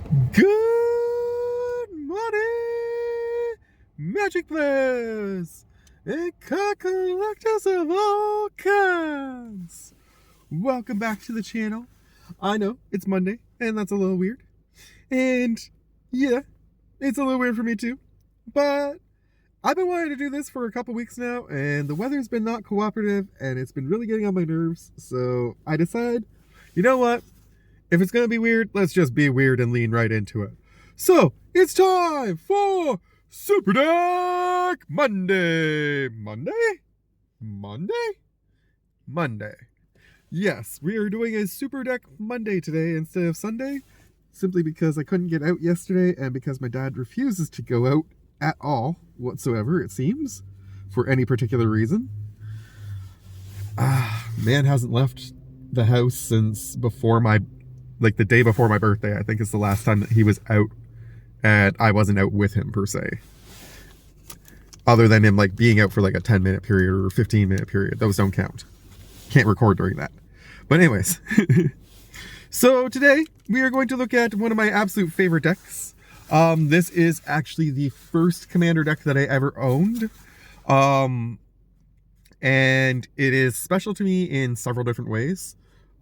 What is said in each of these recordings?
Good morning, Magic Players and card collectors of all kinds. Welcome back to the channel. I know it's Monday, and that's a little weird. And yeah, it's a little weird for me too. But I've been wanting to do this for a couple weeks now, and the weather's been not cooperative, and it's been really getting on my nerves. So I decided, you know what? If it's going to be weird, let's just be weird and lean right into it. So, it's time for Super Deck Monday. Monday. Yes, we are doing a Super Deck Monday today instead of Sunday, simply because I couldn't get out yesterday and because my dad refuses to go out at all whatsoever, it seems, for any particular reason. Man hasn't left the house since before the day before my birthday. I think is the last time that he was out, and I wasn't out with him per se. Other than him being out for a 10-minute period or a 15-minute period. Those don't count. Can't record during that. But anyways. So today we are going to look at one of my absolute favorite decks. This is actually the first Commander deck that I ever owned. And it is special to me in several different ways.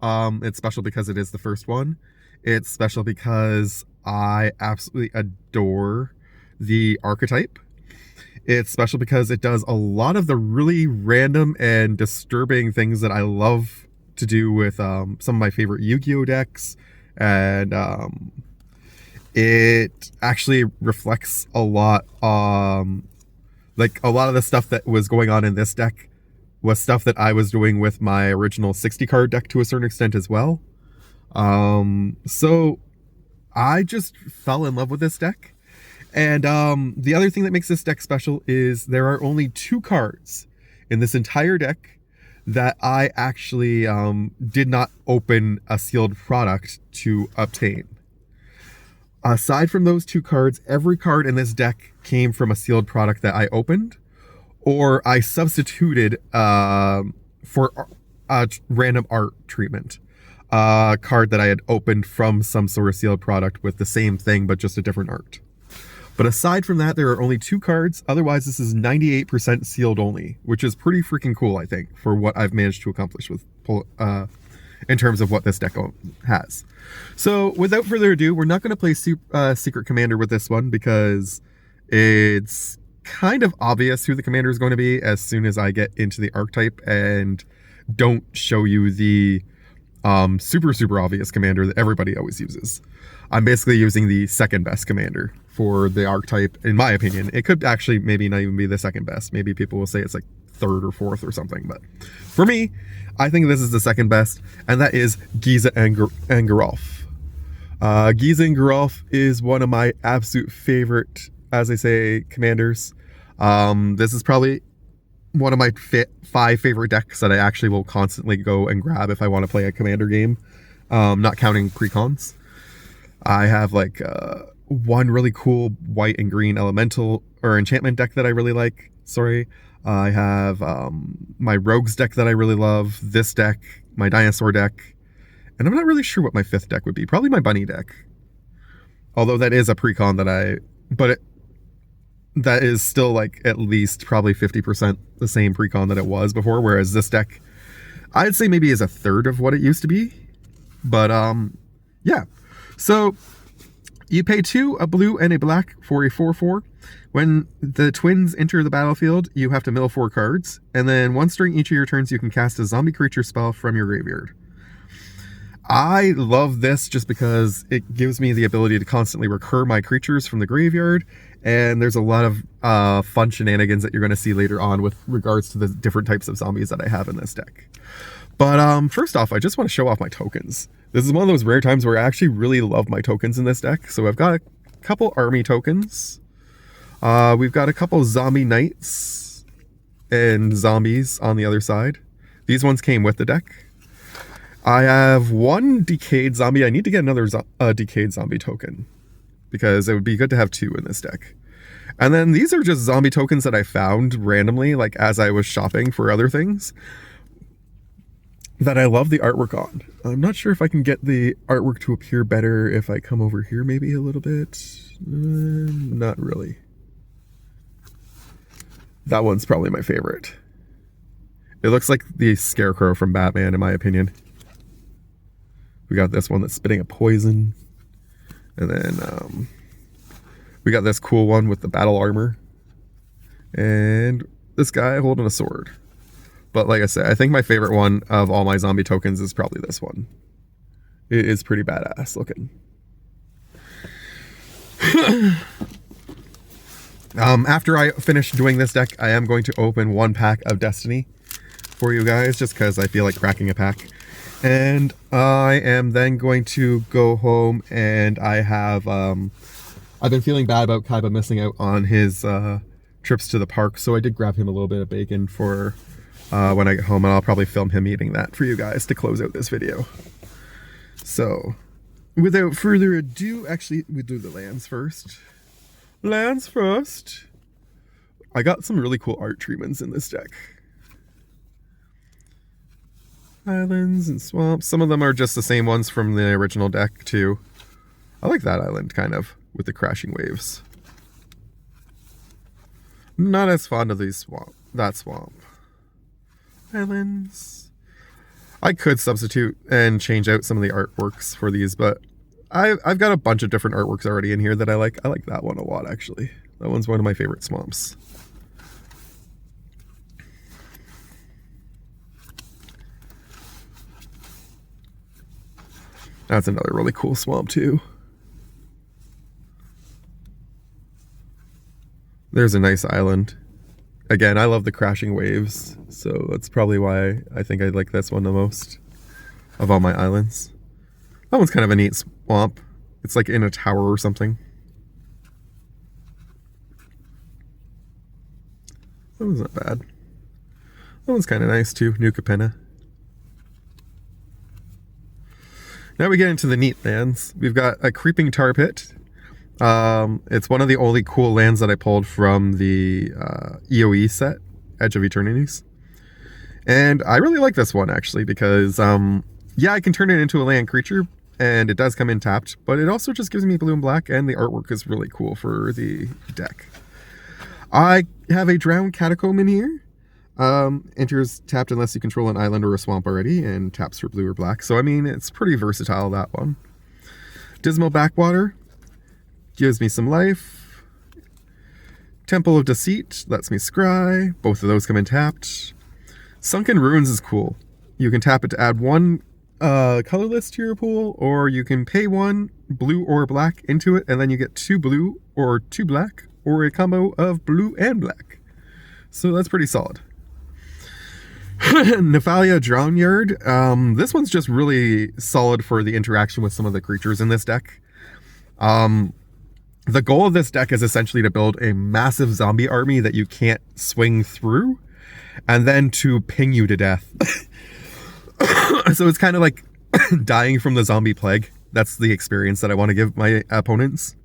It's special because it is the first one. It's special because I absolutely adore the archetype. It's special because it does a lot of the really random and disturbing things that I love to do with some of my favorite Yu-Gi-Oh decks. And it actually reflects a lot, a lot of the stuff that was going on in this deck was stuff that I was doing with my original 60 card deck to a certain extent as well. So I just fell in love with this deck. And the other thing that makes this deck special is there are only 2 cards in this entire deck that I actually did not open a sealed product to obtain. Aside from those 2 cards, every card in this deck came from a sealed product that I opened, or I substituted for a random art treatment. A card that I had opened from some sort of sealed product with the same thing, but just a different art. But aside from that, there are only 2 cards. Otherwise, this is 98% sealed only, which is pretty freaking cool, I think, for what I've managed to accomplish with in terms of what this deck has. So without further ado, we're not going to play Secret Commander with this one because it's kind of obvious who the commander is going to be as soon as I get into the archetype and don't show you the super obvious commander that everybody always uses. I'm basically using the second best commander for the archetype, in my opinion. It could actually maybe not even be the second best. Maybe people will say it's third or fourth or something, but for me, I think this is the second best, and that is Giza and Geralf. Giza and Geralf is one of my absolute favorite, as I say, commanders. This is probably one of my 5 favorite decks that I actually will constantly go and grab if I want to play a commander game, not counting precons. I have one really cool white and green elemental or enchantment deck that I really like. I have my rogues deck that I really love, this deck, my dinosaur deck, and I'm not really sure what my 5th deck would be. Probably my bunny deck. Although that is a precon that is still at least probably 50% the same precon that it was before, whereas this deck, I'd say maybe is a third of what it used to be. But yeah. So you pay 2, a blue and a black for a 4/4. When the twins enter the battlefield, you have to mill 4 cards, and then once during each of your turns, you can cast a zombie creature spell from your graveyard. I love this just because it gives me the ability to constantly recur my creatures from the graveyard, and there's a lot of fun shenanigans that you're going to see later on with regards to the different types of zombies that I have in this deck. But first off, I just want to show off my tokens. This is one of those rare times where I actually really love my tokens in this deck. So I've got a couple army tokens. We've got a couple zombie knights and zombies on the other side. These ones came with the deck. I have 1 decayed zombie. I need to get another decayed zombie token because it would be good to have 2 in this deck. And then these are just zombie tokens that I found randomly, as I was shopping for other things. that I love the artwork on. I'm not sure if I can get the artwork to appear better if I come over here maybe a little bit. Not really. That one's probably my favorite. It looks like the Scarecrow from Batman, in my opinion. We got this one that's spitting a poison. And then we got this cool one with the battle armor. And this guy holding a sword. But like I said, I think my favorite one of all my zombie tokens is probably this one. It is pretty badass looking. After I finish doing this deck, I am going to open one pack of Destiny for you guys, just because I feel like cracking a pack. And I am then going to go home, and I have, I've been feeling bad about Kaiba missing out on his trips to the park, so I did grab him a little bit of bacon for when I get home, and I'll probably film him eating that for you guys to close out this video. So, without further ado, actually, we do the lands first. Lands first. I got some really cool art treatments in this deck. Islands and swamps. Some of them are just the same ones from the original deck, too. I like that island, kind of, with the crashing waves. Not as fond of that swamp. Islands. I could substitute and change out some of the artworks for these, but I've got a bunch of different artworks already in here that I like. I like that one a lot, actually. That one's one of my favorite swamps. That's another really cool swamp, too. There's a nice island. Again, I love the crashing waves, so that's probably why I think I like this one the most of all my islands. That one's kind of a neat swamp. It's like in a tower or something. That one's not bad. That one's kind of nice too, New Capenna. Now we get into the neat lands. We've got a Creeping Tar Pit. It's one of the only cool lands that I pulled from the EOE set, Edge of Eternities. And I really like this one, actually, because, yeah, I can turn it into a land creature, and it does come in tapped, but it also just gives me blue and black, and the artwork is really cool for the deck. I have a Drowned Catacomb in here. Enters tapped unless you control an island or a swamp already, and taps for blue or black. So, I mean, it's pretty versatile, that one. Dismal Backwater gives me some life. Temple of Deceit lets me scry. Both of those come in tapped. Sunken Ruins is cool. You can tap it to add one colorless to your pool, or you can pay one blue or black into it, and then you get 2 blue or 2 black, or a combo of blue and black. So that's pretty solid. Nephalia Drownyard. This one's just really solid for the interaction with some of the creatures in this deck. The goal of this deck is essentially to build a massive zombie army that you can't swing through, and then to ping you to death. So it's kind of like dying from the zombie plague. That's the experience that I want to give my opponents.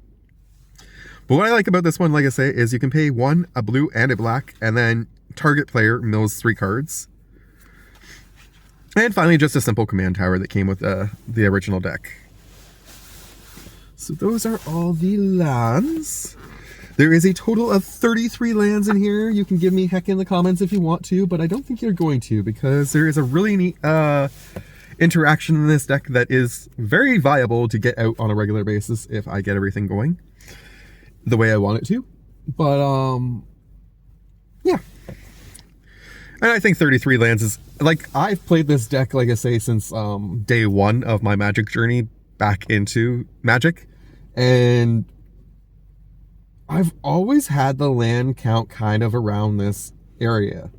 But what I like about this one, like I say, is you can pay 1, a blue and a black, and then target player mills 3 cards. And finally, just a simple command tower that came with the original deck. So those are all the lands. There is a total of 33 lands in here. You can give me heck in the comments if you want to, but I don't think you're going to, because there is a really neat interaction in this deck that is very viable to get out on a regular basis if I get everything going the way I want it to. But, yeah. And I think 33 lands is, like, I've played this deck, like I say, since day 1 of my Magic journey back into Magic. And I've always had the land count kind of around this area.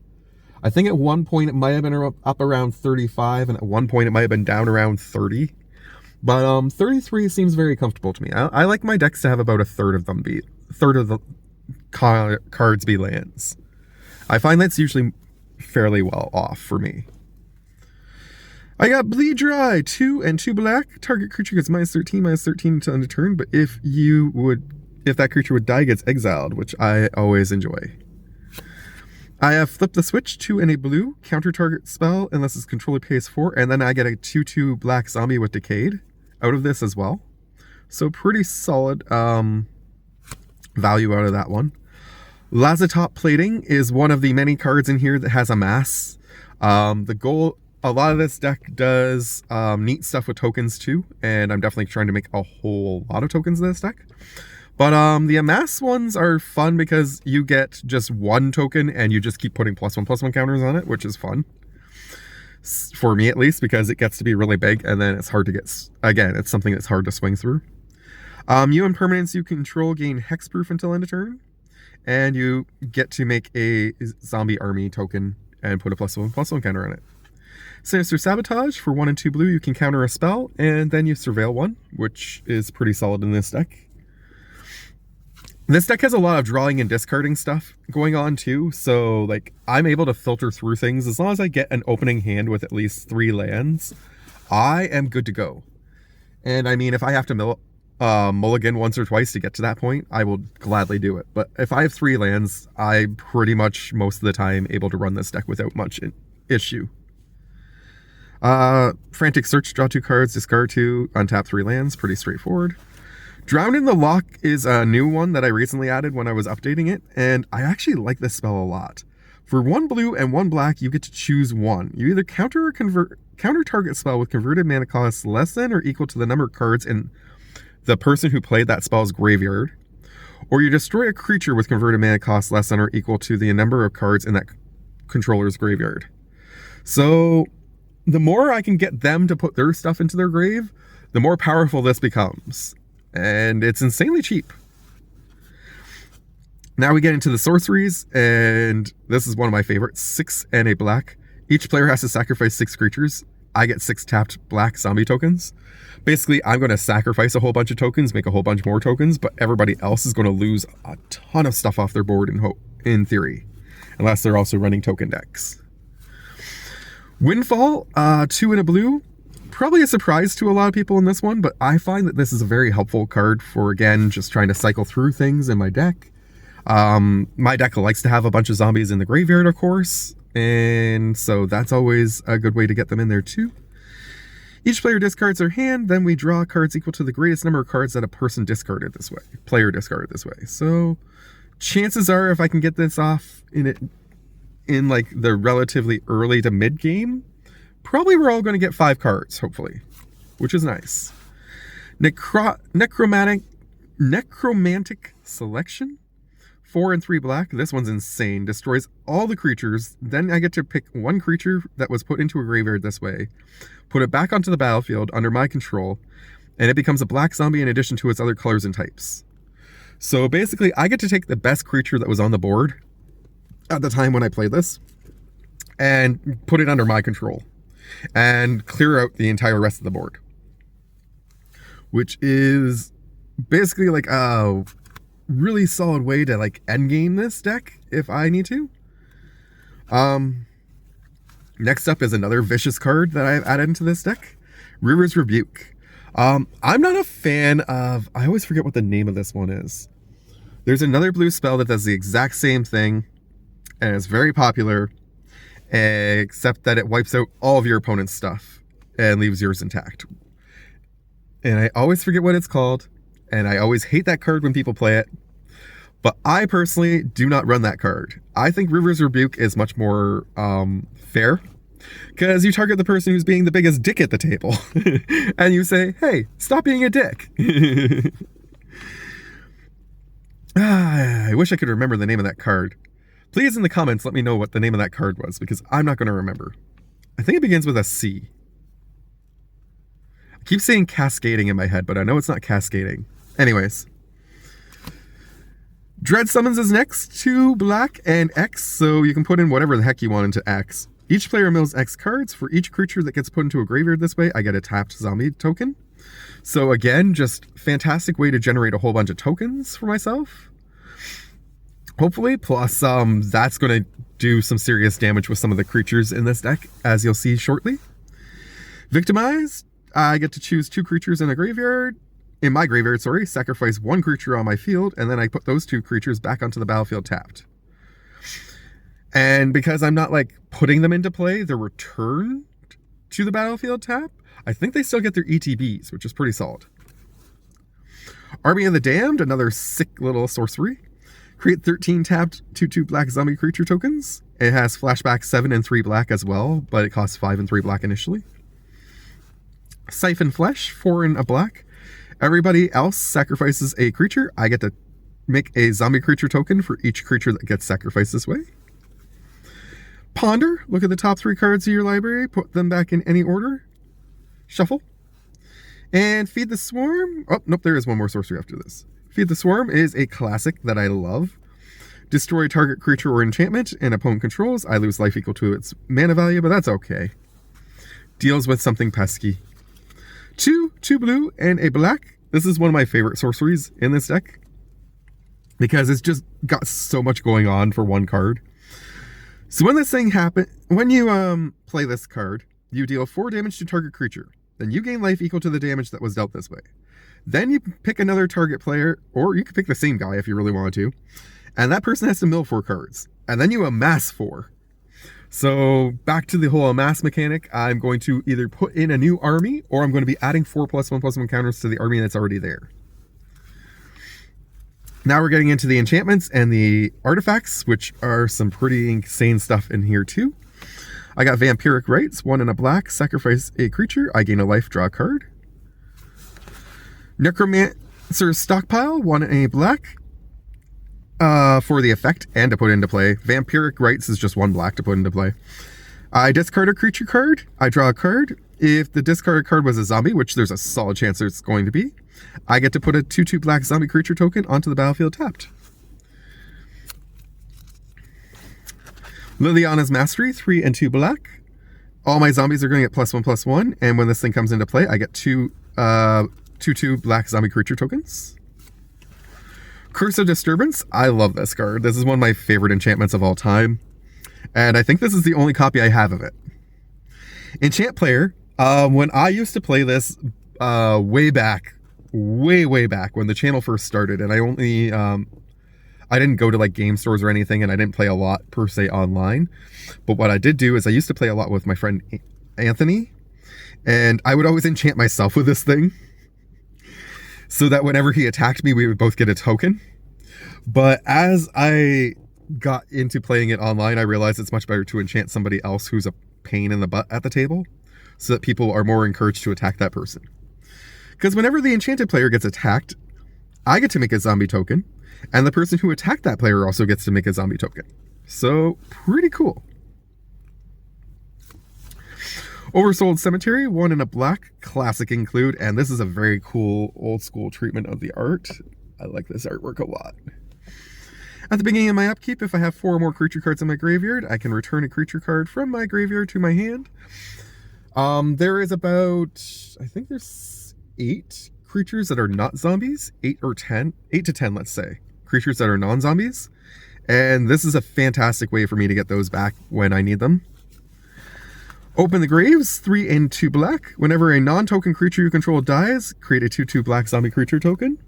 I think at one point it might have been up around 35, and at one point it might have been down around 30. But 33 seems very comfortable to me. I like my decks to have about a third of the cards be lands. I find that's usually fairly well off for me. I got Bleed Dry, 2 and 2 black. Target creature gets -13 until end of turn, but if that creature would die, gets exiled, which I always enjoy. I have flipped the switch, 2 and a blue, counter target spell unless its controller pays 4, and then I get a 2/2 black zombie with Decayed out of this as well. So pretty solid value out of that one. Lazatop Plating is one of the many cards in here that has a mass. The goal, a lot of this deck does neat stuff with tokens too, and I'm definitely trying to make a whole lot of tokens in this deck. But the amass ones are fun because you get just one token and you just keep putting +1/+1 counters on it, which is fun. For me at least, because it gets to be really big and then it's hard to get, again, it's something that's hard to swing through. You and permanents you control gain hexproof until end of turn. And you get to make a zombie army token and put a +1/+1 counter on it. Sinister Sabotage, for 1 and 2 blue, you can counter a spell, and then you surveil one, which is pretty solid in this deck. This deck has a lot of drawing and discarding stuff going on too, so like I'm able to filter through things. As long as I get an opening hand with at least 3 lands, I am good to go. And I mean, if I have to mulligan once or twice to get to that point, I will gladly do it. But if I have 3 lands, I'm pretty much most of the time able to run this deck without much issue. Frantic Search, draw 2 cards, discard 2, untap 3 lands, pretty straightforward. Drown in the Loch is a new one that I recently added when I was updating it, and I actually like this spell a lot. For 1 blue and 1 black, you get to choose one. You either counter or counter target spell with converted mana cost less than or equal to the number of cards in the person who played that spell's graveyard, or you destroy a creature with converted mana cost less than or equal to the number of cards in that controller's graveyard. So the more I can get them to put their stuff into their grave, the more powerful this becomes. And it's insanely cheap. Now we get into the sorceries, and this is one of my favorites. 6 and a black. Each player has to sacrifice 6 creatures. I get 6 tapped black zombie tokens. Basically, I'm going to sacrifice a whole bunch of tokens, make a whole bunch more tokens, but everybody else is going to lose a ton of stuff off their board in theory, unless they're also running token decks. Windfall, 2 and a blue. Probably a surprise to a lot of people in this one, but I find that this is a very helpful card for, again, just trying to cycle through things in my deck. My deck likes to have a bunch of zombies in the graveyard, of course, and so that's always a good way to get them in there too. Each player discards their hand, then we draw cards equal to the greatest number of cards that a person discarded this way. Player discarded this way. So chances are, if I can get this off in like the relatively early to mid game, probably we're all going to get 5 cards, hopefully, which is nice. Necromantic Selection, 4 and 3 black. This one's insane. Destroys all the creatures. Then I get to pick 1 creature that was put into a graveyard this way, put it back onto the battlefield under my control, and it becomes a black zombie in addition to its other colors and types. So basically, I get to take the best creature that was on the board at the time when I played this and put it under my control and clear out the entire rest of the board, which is basically like a really solid way to like endgame this deck if I need to. Next up is another vicious card that I've added into this deck, River's Rebuke. I'm not a fan of, I always forget what the name of this one is. There's another blue spell that does the exact same thing, and it's very popular, except that it wipes out all of your opponent's stuff and leaves yours intact. And I always forget what it's called, and I always hate that card when people play it. But I personally do not run that card. I think River's Rebuke is much more fair, because you target the person who's being the biggest dick at the table, and you say, hey, stop being a dick. I wish I could remember the name of that card. Please in the comments let me know what the name of that card was, because I'm not going to remember. I think it begins with a C. I keep saying cascading in my head, but I know it's not cascading. Anyways. Dread Summons is next, 2 black and X, so you can put in whatever the heck you want into X. Each player mills X cards. For each creature that gets put into a graveyard this way, I get a tapped zombie token. So again, just fantastic way to generate a whole bunch of tokens for myself. Hopefully, plus that's going to do some serious damage with some of the creatures in this deck, as you'll see shortly. Victimized, I get to choose 2 creatures in a graveyard. In my graveyard, sorry, sacrifice 1 creature on my field, and then I put those 2 creatures back onto the battlefield tapped. And because I'm not like putting them into play, they're returned to the battlefield tap. I think they still get their ETBs, which is pretty solid. Army of the Damned, another sick little sorcery. Create 13 tapped 2/2 black zombie creature tokens. It has flashback 7 and 3 black as well, but it costs 5 and 3 black initially. Siphon Flesh, 4 and a black. Everybody else sacrifices a creature. I get to make a zombie creature token for each creature that gets sacrificed this way. Ponder, look at the top 3 cards of your library, put them back in any order. Shuffle. And Feed the Swarm. Oh, nope, there is one more sorcery after this. Feed the Swarm is a classic that I love. Destroy target creature or enchantment and opponent controls. I lose life equal to its mana value, but that's okay. Deals with something pesky. 2 blue and a black. This is one of my favorite sorceries in this deck because it's just got so much going on for one card. So when this thing happens, when you play this card, you deal 4 damage to target creature. Then you gain life equal to the damage that was dealt this way. Then you pick another target player, or you could pick the same guy if you really wanted to, and that person has to mill 4 cards. And then you amass 4. So back to the whole amass mechanic, I'm going to either put in a new army, or I'm going to be adding 4+1/+1 counters to the army that's already there. Now we're getting into the enchantments and the artifacts, which are some pretty insane stuff in here too. I got Vampiric Rites, 1 and a black, sacrifice a creature, I gain a life, draw a card. Necromancer's Stockpile, 1 and a black, for the effect and to put into play. Vampiric Rites is just 1 black to put into play. I discard a creature card, I draw a card. If the discarded card was a zombie, which there's a solid chance it's going to be, I get to put a 2/2 black zombie creature token onto the battlefield tapped. Liliana's Mastery, 3 and 2 black. All my zombies are going to get +1/+1, and when this thing comes into play, I get 2 black zombie creature tokens. Curse of Disturbance, I love this card. This is one of my favorite enchantments of all time, and I think this is the only copy I have of it. Enchant Player, when I used to play this way back when the channel first started, and I didn't go to like game stores or anything, and I didn't play a lot per se online. But what I did do is I used to play a lot with my friend Anthony, and I would always enchant myself with this thing so that whenever he attacked me, we would both get a token. But as I got into playing it online, I realized it's much better to enchant somebody else who's a pain in the butt at the table so that people are more encouraged to attack that person. Because whenever the enchanted player gets attacked, I get to make a zombie token, and the person who attacked that player also gets to make a zombie token. So, pretty cool. Oversold Cemetery, 1 and a black, classic include, and this is a very cool old school treatment of the art. I like this artwork a lot. At the beginning of my upkeep, if I have 4 or more creature cards in my graveyard, I can return a creature card from my graveyard to my hand. There is about, I think there's 8 creatures that are not zombies, 8 to 10, let's say, creatures that are non-zombies. And this is a fantastic way for me to get those back when I need them. Open the Graves, 3 and 2 black. Whenever a non-token creature you control dies, create a 2/2 black zombie creature token.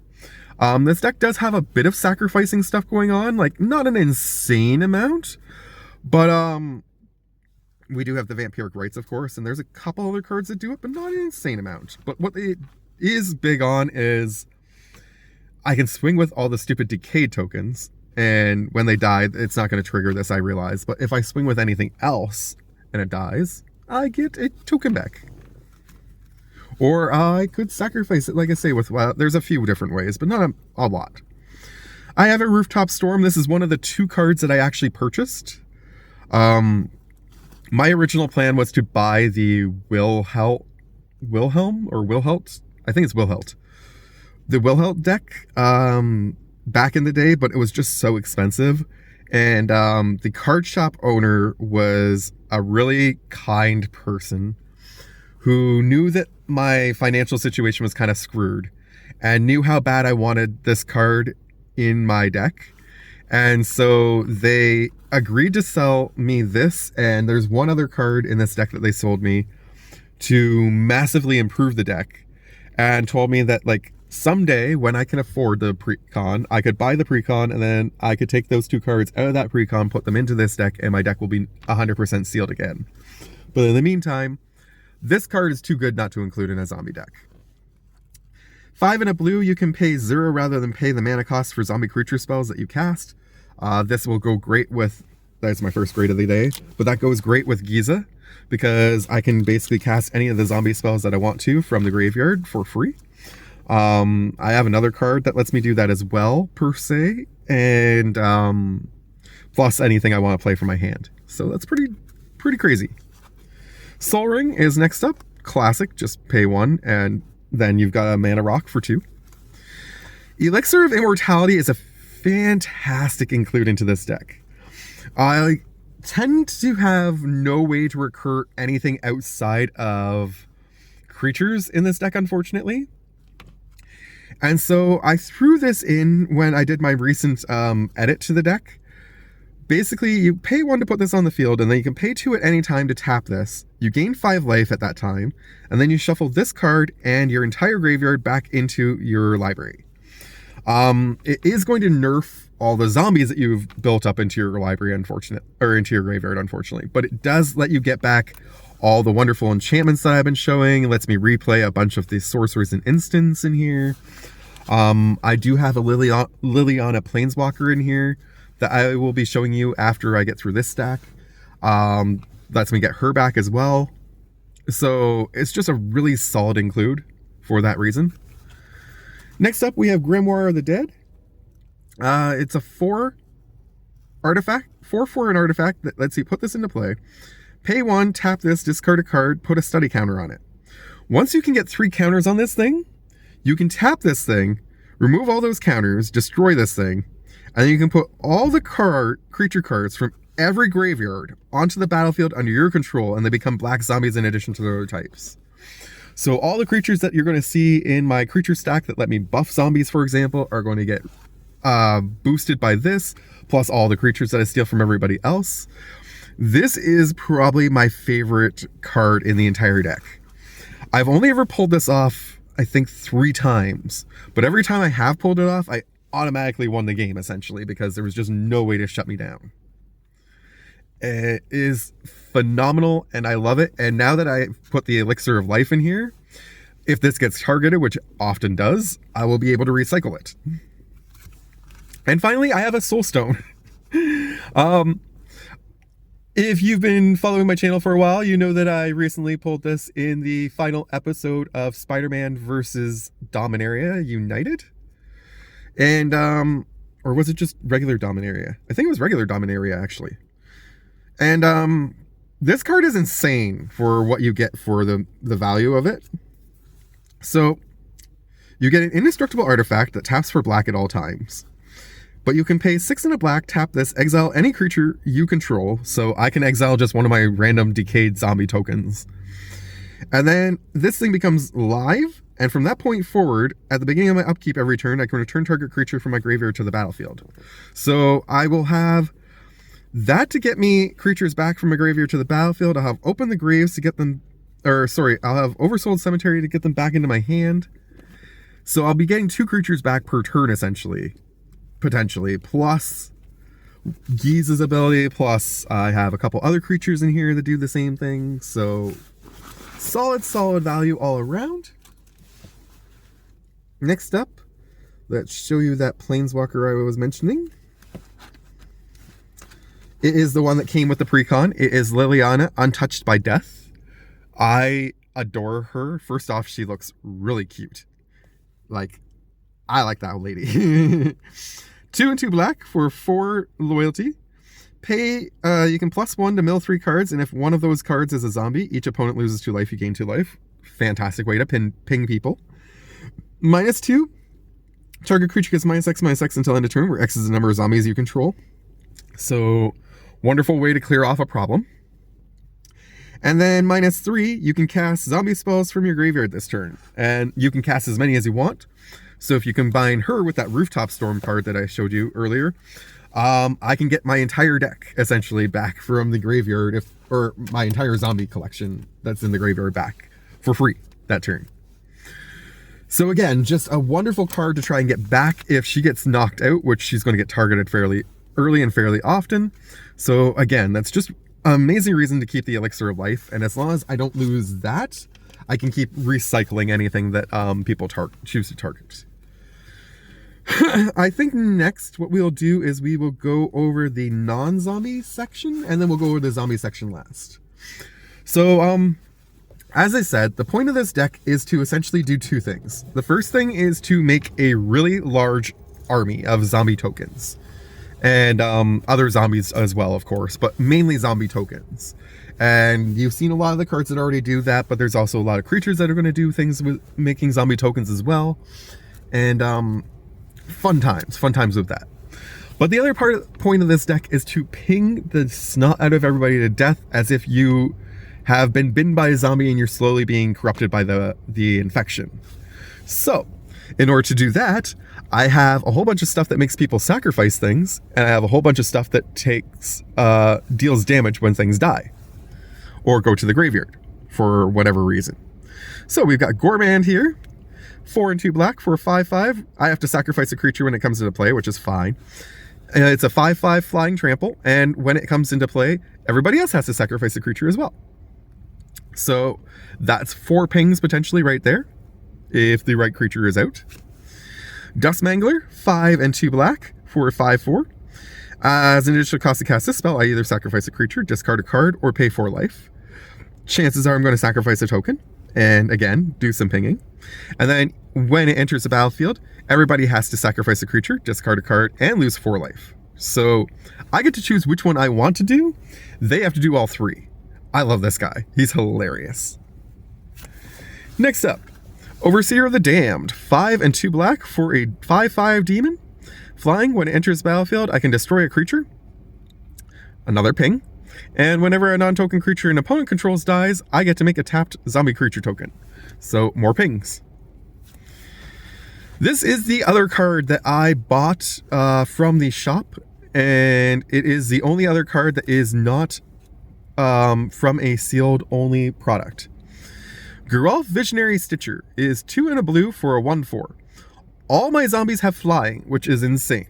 This deck does have a bit of sacrificing stuff going on, like not an insane amount, but we do have the Vampiric Rites, of course, and there's a couple other cards that do it, but not an insane amount. But what it is big on is I can swing with all the stupid decayed tokens, and when they die, it's not going to trigger this, I realize. But if I swing with anything else and it dies, I get a token back. Or I could sacrifice it, like I say, with, well, there's a few different ways, but not a lot. I have a Rooftop Storm. This is one of the 2 cards that I actually purchased. My original plan was to buy the Wilhelm or Wilhelt. I think it's Wilhelt. The Wilhelt deck back in the day, but it was just so expensive. And the card shop owner was a really kind person who knew that my financial situation was kind of screwed and knew how bad I wanted this card in my deck. And so they agreed to sell me this, and there's one other card in this deck that they sold me to massively improve the deck, and told me that like someday when I can afford the Precon, I could buy the Precon and then I could take those 2 cards out of that Precon, put them into this deck, and my deck will be 100% sealed again. But in the meantime, this card is too good not to include in a zombie deck. 5 and a blue, you can pay 0 rather than pay the mana cost for zombie creature spells that you cast. This will go great with, that's my first grade of the day, but that goes great with Giza, because I can basically cast any of the zombie spells that I want to from the graveyard for free. I have another card that lets me do that as well, per se, and plus anything I want to play from my hand. So that's pretty crazy. Sol Ring is next up. Classic, just pay 1, and then you've got a mana rock for 2. Elixir of Immortality is a fantastic include into this deck. I tend to have no way to recur anything outside of creatures in this deck, unfortunately. And so I threw this in when I did my recent edit to the deck. Basically, you pay 1 to put this on the field, and then you can pay 2 at any time to tap this. You gain 5 life at that time, and then you shuffle this card and your entire graveyard back into your library. It is going to nerf all the zombies that you've built up into your library, into your graveyard, unfortunately. But it does let you get back all the wonderful enchantments that I've been showing. It lets me replay a bunch of the sorcerers and instants in here. I do have a Liliana Planeswalker in here that I will be showing you after I get through this stack. Lets me get her back as well. So it's just a really solid include for that reason. Next up, we have Grimoire of the Dead. It's a 4 artifact, 4/4 an artifact that lets you put this into play. Pay 1, tap this, discard a card, put a study counter on it. Once you can get 3 counters on this thing, you can tap this thing, remove all those counters, destroy this thing, and then you can put all the creature cards from every graveyard onto the battlefield under your control, and they become black zombies in addition to their other types. So all the creatures that you're going to see in my creature stack that let me buff zombies, for example, are going to get boosted by this, plus all the creatures that I steal from everybody else. This is probably my favorite card in the entire deck. I've only ever pulled this off, I think, 3 times, but every time I have pulled it off, I automatically won the game, essentially, because there was just no way to shut me down. It is phenomenal, and I love it. And now that I put the Elixir of Life in here, if this gets targeted, which it often does, I will be able to recycle it. And finally, I have a Soul Stone. If you've been following my channel for a while, you know that I recently pulled this in the final episode of Spider-Man versus Dominaria United. And, or was it just regular Dominaria? I think it was regular Dominaria, actually. And this card is insane for what you get for the value of it. So you get an indestructible artifact that taps for black at all times. But you can pay 6 and a black, tap this, exile any creature you control. So I can exile just one of my random decayed zombie tokens. And then this thing becomes live. And from that point forward, at the beginning of my upkeep every turn, I can return target creature from my graveyard to the battlefield. So I will have that to get me creatures back from my graveyard to the battlefield. I'll have Open the Graves to get them, I'll have Oversold Cemetery to get them back into my hand. So I'll be getting 2 creatures back per turn, essentially, potentially, plus Giza's ability, plus I have a couple other creatures in here that do the same thing. So solid value all around. Next up, let's show you that Planeswalker I was mentioning. It is the one that came with the Precon. It is Liliana, Untouched by Death. I adore her. First off, she looks really cute. Like, I like that lady. 2 and 2 black for 4 loyalty. Pay, you can +1 to mill 3 cards, and if one of those cards is a zombie, each opponent loses 2 life, you gain 2 life. Fantastic way to ping people. -2. Target creature gets -X until end of turn, where X is the number of zombies you control. So, wonderful way to clear off a problem. And then -3, you can cast zombie spells from your graveyard this turn. And you can cast as many as you want. So if you combine her with that Rooftop Storm card that I showed you earlier, I can get my entire deck, essentially, back from the graveyard, or my entire zombie collection that's in the graveyard back for free that turn. So again, just a wonderful card to try and get back if she gets knocked out, which she's going to get targeted fairly early and fairly often. So again, that's just an amazing reason to keep the Elixir of Life. And as long as I don't lose that, I can keep recycling anything that people choose to target. I think next what we'll do is we will go over the non-zombie section, and then we'll go over the zombie section last. So, as I said, the point of this deck is to essentially do two things. The first thing is to make a really large army of zombie tokens. And other zombies as well, of course, but mainly zombie tokens. And you've seen a lot of the cards that already do that, but there's also a lot of creatures that are going to do things with making zombie tokens as well. And fun times with that. But the other point of this deck is to ping the snot out of everybody to death as if you have been bitten by a zombie and you're slowly being corrupted by the infection. So, in order to do that, I have a whole bunch of stuff that makes people sacrifice things, and I have a whole bunch of stuff that deals damage when things die, or go to the graveyard, for whatever reason. So we've got Gourmand here, 4 and 2 black for a 5/5. I have to sacrifice a creature when it comes into play, which is fine. It's a 5/5 flying trample, and when it comes into play, everybody else has to sacrifice a creature as well. So that's 4 pings potentially right there, if the right creature is out. Dust Mangler, 5 and 2 black for a 5/4. As an additional cost to cast this spell, I either sacrifice a creature, discard a card, or pay 4 life. Chances are I'm going to sacrifice a token, and again, do some pinging. And then when it enters the battlefield, everybody has to sacrifice a creature, discard a card, and lose 4 life. So I get to choose which one I want to do. They have to do all 3. I love this guy. He's hilarious. Next up, Overseer of the Damned, 5 and 2 black for a 5/5 demon. Flying, when it enters the battlefield, I can destroy a creature. Another ping. And whenever a non-token creature an opponent controls dies, I get to make a tapped zombie creature token. So, more pings. This is the other card that I bought from the shop, and it is the only other card that is not from a sealed-only product. Geralf Visionary Stitcher is 2 and a blue for a 1/4. All my zombies have flying, which is insane.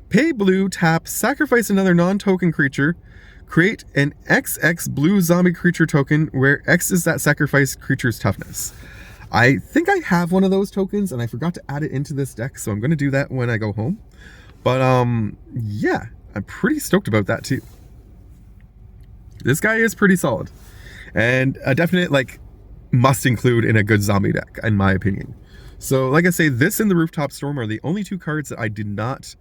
Pay blue, tap, sacrifice another non-token creature, create an XX blue zombie creature token where X is that sacrificed creature's toughness. I think I have one of those tokens and I forgot to add it into this deck, so I'm going to do that when I go home. But yeah, I'm pretty stoked about that too. This guy is pretty solid. And a definite must include in a good zombie deck, in my opinion. So, like I say, this and the Rooftop Storm are the only 2 cards that I did not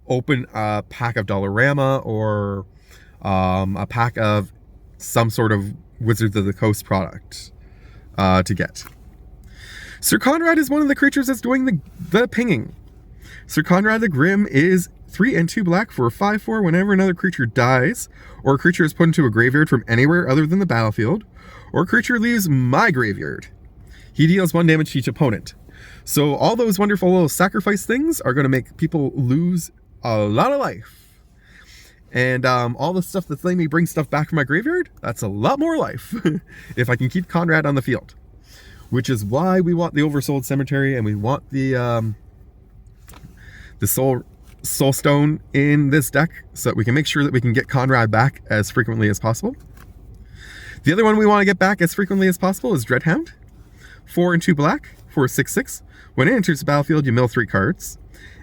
open a pack of Dollarama or a pack of some sort of Wizards of the Coast product to get. Sir Conrad is one of the creatures that's doing the pinging. Sir Conrad the Grim is 3 and 2 black for a 5/4 whenever another creature dies, or a creature is put into a graveyard from anywhere other than the battlefield, or a creature leaves my graveyard. He deals 1 damage to each opponent. So all those wonderful little sacrifice things are going to make people lose a lot of life. And all the stuff that's letting me bring stuff back from my graveyard, that's a lot more life if I can keep Conrad on the field. Which is why we want the Oversouled Cemetery, and we want the Soul Stone in this deck, so that we can make sure that we can get Conrad back as frequently as possible. The other one we want to get back as frequently as possible is Dreadhound. 4 and 2 black for a 6/6. When it enters the battlefield, you mill 3 cards.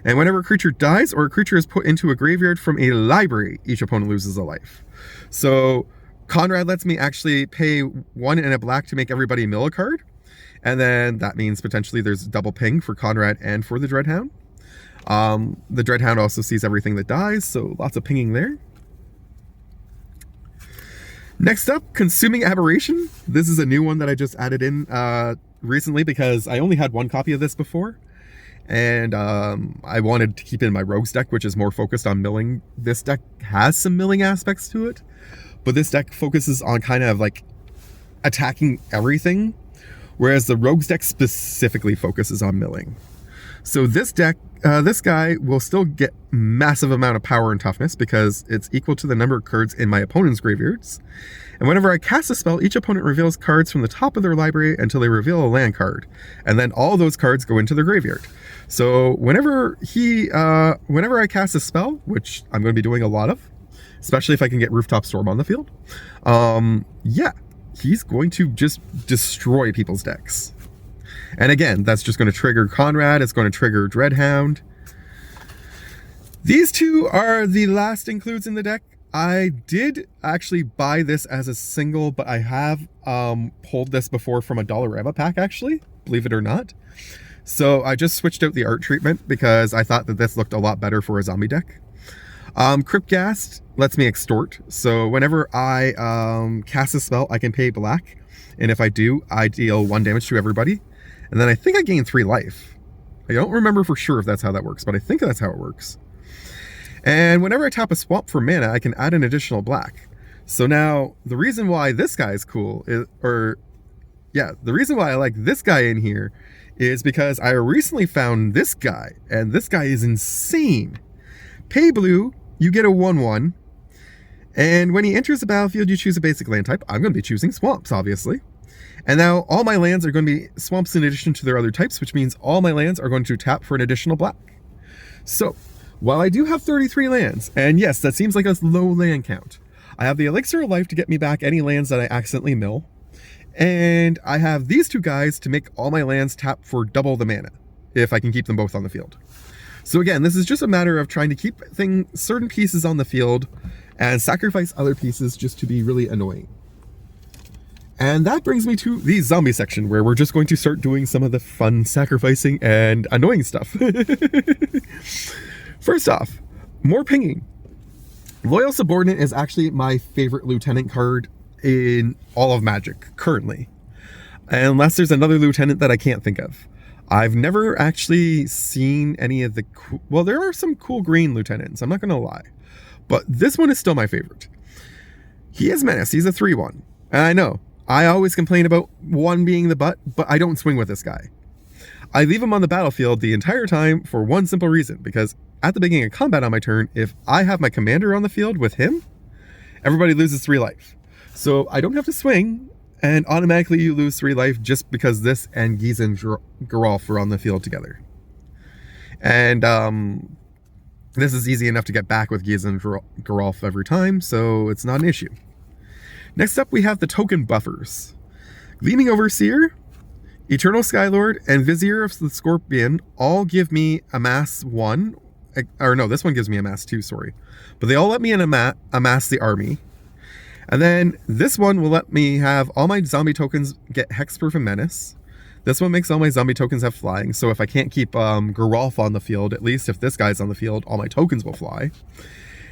And whenever a creature dies or a creature is put into a graveyard from a library, each opponent loses a life. So Conrad lets me actually pay 1 and a black to make everybody mill a card. And then that means potentially there's double ping for Conrad and for the Dreadhound. The Dreadhound also sees everything that dies, so lots of pinging there. Next up, Consuming Aberration. This is a new one that I just added in recently because I only had 1 copy of this before. And I wanted to keep it in my Rogues deck, which is more focused on milling. This deck has some milling aspects to it, but this deck focuses on kind of attacking everything, whereas the Rogues deck specifically focuses on milling. So this deck, this guy will still get massive amount of power and toughness because it's equal to the number of cards in my opponent's graveyards. And whenever I cast a spell, each opponent reveals cards from the top of their library until they reveal a land card. And then all those cards go into their graveyard. So whenever I cast a spell, which I'm going to be doing a lot of, especially if I can get Rooftop Storm on the field, yeah, he's going to just destroy people's decks. And again, that's just going to trigger Conrad, it's going to trigger Dreadhound. These two are the last includes in the deck. I did actually buy this as a single, but I have pulled this before from a Dollarama pack, actually, believe it or not. So I just switched out the art treatment because I thought that this looked a lot better for a zombie deck. Cryptghast lets me extort, so whenever I cast a spell, I can pay black, and if I do, I deal 1 damage to everybody, and then I think I gain 3 life. I don't remember for sure if that's how that works, but I think that's how it works. And whenever I tap a swamp for mana, I can add an additional black. So now, the reason why this guy is cool, the reason why I like this guy in here is because I recently found this guy, and this guy is insane. Pay blue, you get a 1/1, and when he enters the battlefield, you choose a basic land type. I'm going to be choosing swamps, obviously. And now all my lands are going to be swamps in addition to their other types, which means all my lands are going to tap for an additional black. So, while I do have 33 lands, and yes, that seems like a low land count, I have the Elixir of Life to get me back any lands that I accidentally mill, and I have these two guys to make all my lands tap for double the mana, if I can keep them both on the field. So again, this is just a matter of trying to keep certain pieces on the field and sacrifice other pieces just to be really annoying. And that brings me to the zombie section, where we're just going to start doing some of the fun sacrificing and annoying stuff. First off, more pinging. Loyal Subordinate is actually my favorite lieutenant card in all of Magic, currently. Unless there's another lieutenant that I can't think of. I've never actually seen any of the well, there are some cool green lieutenants, I'm not going to lie. But this one is still my favorite. He is Menace, he's a 3/1. And I know, I always complain about 1 being the butt, but I don't swing with this guy. I leave him on the battlefield the entire time for one simple reason, because at the beginning of combat on my turn, if I have my commander on the field with him, everybody loses 3 life. So I don't have to swing, and automatically you lose 3 life just because this and Giza and Geralf are on the field together. And this is easy enough to get back with Giza and Geralf every time, so it's not an issue. Next up, we have the token buffers. Gleaming Overseer, Eternal Skylord, and Vizier of the Scorpion all give me a mass 1. Or no, this one gives me a mass 2, sorry. But they all let me amass the army. And then this one will let me have all my zombie tokens get Hexproof and Menace. This one makes all my zombie tokens have flying, so if I can't keep Geralf on the field, at least if this guy's on the field, all my tokens will fly.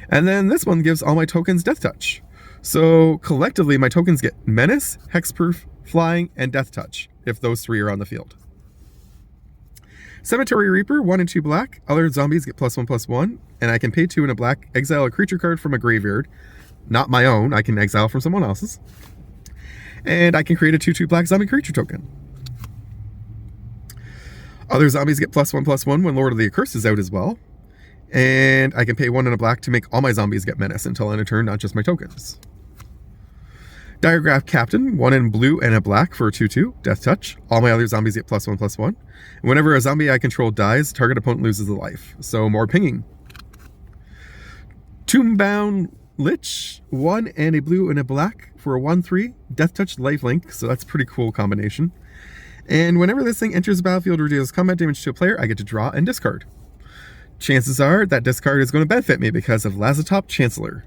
And then this one gives all my tokens Death Touch. So collectively, my tokens get Menace, Hexproof, Flying, and Death Touch, if those 3 are on the field. Cemetery Reaper, 1 and 2 black. Other zombies get +1/+1, and I can pay 2 and a black, exile a creature card from a graveyard. Not my own, I can exile from someone else's. And I can create a 2/2 black zombie creature token. Other zombies get +1/+1 when Lord of the Accursed is out as well. And I can pay 1 and a black to make all my zombies get Menace until end of turn, not just my tokens. Diagraph Captain, 1 in blue and a black for a 2/2, Death Touch. All my other zombies get +1/+1. And whenever a zombie I control dies, target opponent loses a life. So more pinging. Tombbound Lich, 1 and a blue and a black for a 1/3, Death Touch Lifelink, so that's a pretty cool combination. And whenever this thing enters the battlefield or deals combat damage to a player, I get to draw and discard. Chances are that discard is going to benefit me because of Lazatop Chancellor.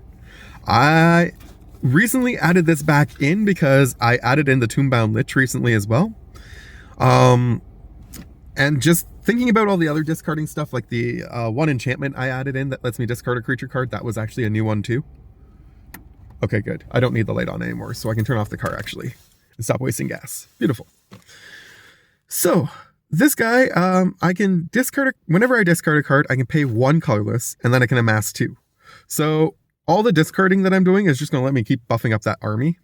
I recently added this back in because I added in the Tombbound Lich recently as well. And just thinking about all the other discarding stuff, like the 1 enchantment I added in that lets me discard a creature card, that was actually a new one too. Okay, good. I don't need the light on anymore, so I can turn off the car actually and stop wasting gas. Beautiful. So this guy, I can discard whenever I discard a card, I can pay 1 colorless, and then I can amass 2. So all the discarding that I'm doing is just going to let me keep buffing up that army.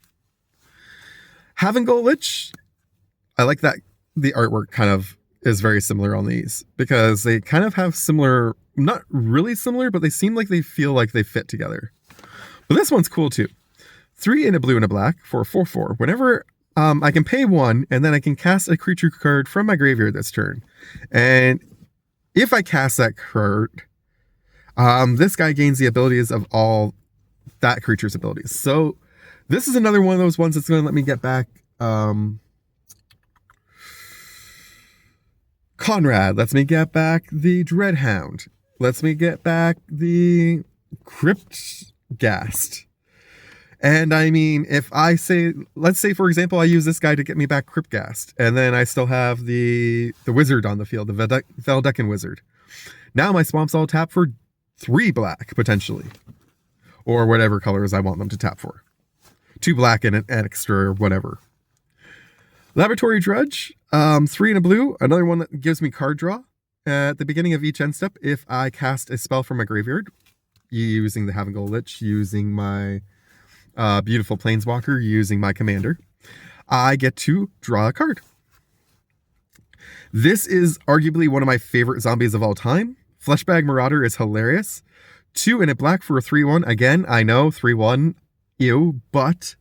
Haven't Lich, I like that the artwork kind of is very similar on these because they kind of have similar, not really similar, but they seem like they feel like they fit together. But this one's cool too. 3 in a blue and a black for a 4/4. Whenever I can pay 1, and then I can cast a creature card from my graveyard this turn. And if I cast that card, this guy gains the abilities of all that creature's abilities. So this is another one of those ones that's going to let me get back Conrad. Lets me get back the Dreadhound. Lets me get back the Cryptghast. And I mean, if I say, let's say for example, I use this guy to get me back Cryptghast, and then I still have the wizard on the field, the Veldekin wizard. Now my swamps all tap for 3 black, potentially. Or whatever colors I want them to tap for. 2 black and an extra or whatever. Laboratory Drudge, 3 in a blue, another one that gives me card draw. At the beginning of each end step, if I cast a spell from my graveyard, using the Havengul Lich, using my beautiful Planeswalker, using my commander, I get to draw a card. This is arguably one of my favorite zombies of all time. Fleshbag Marauder is hilarious. 2 in a black for a 3/1. Again, I know, 3/1, ew, but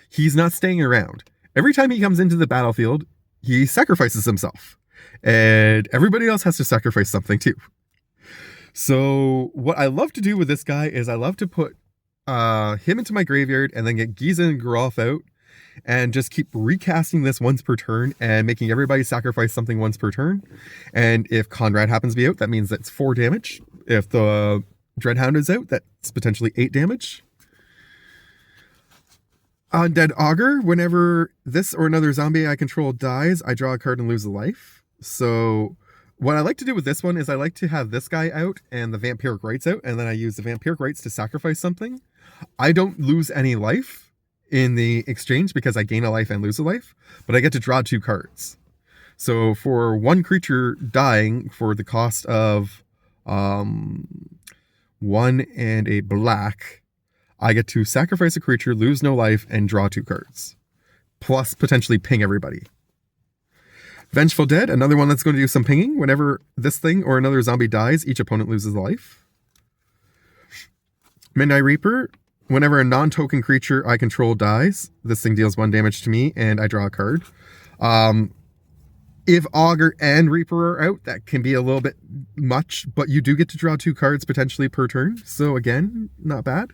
he's not staying around. Every time he comes into the battlefield, he sacrifices himself. And everybody else has to sacrifice something too. So what I love to do with this guy is I love to put him into my graveyard and then get Giza and Geralf out and just keep recasting this once per turn and making everybody sacrifice something once per turn. And if Conrad happens to be out, that means that's 4 damage. If the Dreadhound is out, that's potentially 8 damage. Undead Augur, whenever this or another zombie I control dies, I draw a card and lose a life. So what I like to do with this one is I like to have this guy out and the Vampiric Rites out, and then I use the Vampiric Rites to sacrifice something. I don't lose any life in the exchange because I gain a life and lose a life, but I get to draw 2 cards. So for 1 creature dying for the cost of 1 and a black, I get to sacrifice a creature, lose no life, and draw 2 cards. Plus, potentially ping everybody. Vengeful Dead, another one that's going to do some pinging. Whenever this thing or another zombie dies, each opponent loses a life. Midnight Reaper, whenever a non-token creature I control dies, this thing deals 1 damage to me, and I draw a card. If Augur and Reaper are out, that can be a little bit much, but you do get to draw 2 cards potentially per turn. So again, not bad.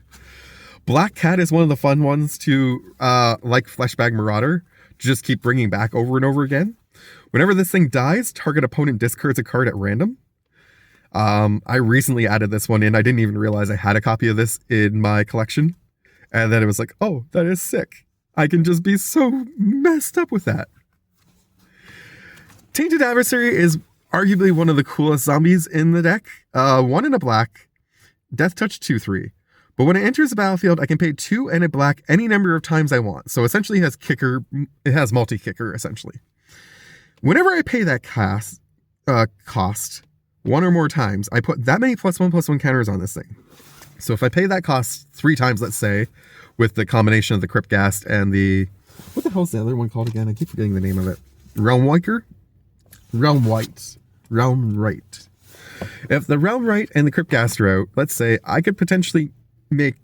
Black Cat is one of the fun ones to, like Fleshbag Marauder, just keep bringing back over and over again. Whenever this thing dies, target opponent discards a card at random. I recently added this one in. I didn't even realize I had a copy of this in my collection. And then it was like, oh, that is sick. I can just be so messed up with that. Tainted Adversary is arguably one of the coolest zombies in the deck. 1 in a black, Death Touch 2/3. But when it enters the battlefield, I can pay 2 and a black any number of times I want. So essentially it has multi-kicker, essentially. Whenever I pay that cost 1 or more times, I put that many +1/+1 counters on this thing. So if I pay that cost 3 times, let's say, with the combination of the Cryptghast and the... What the hell's the other one called again? I keep forgetting the name of it. Realmwhiter? Realmwright. If the Realmwright and the Cryptghast are out, let's say I could potentially make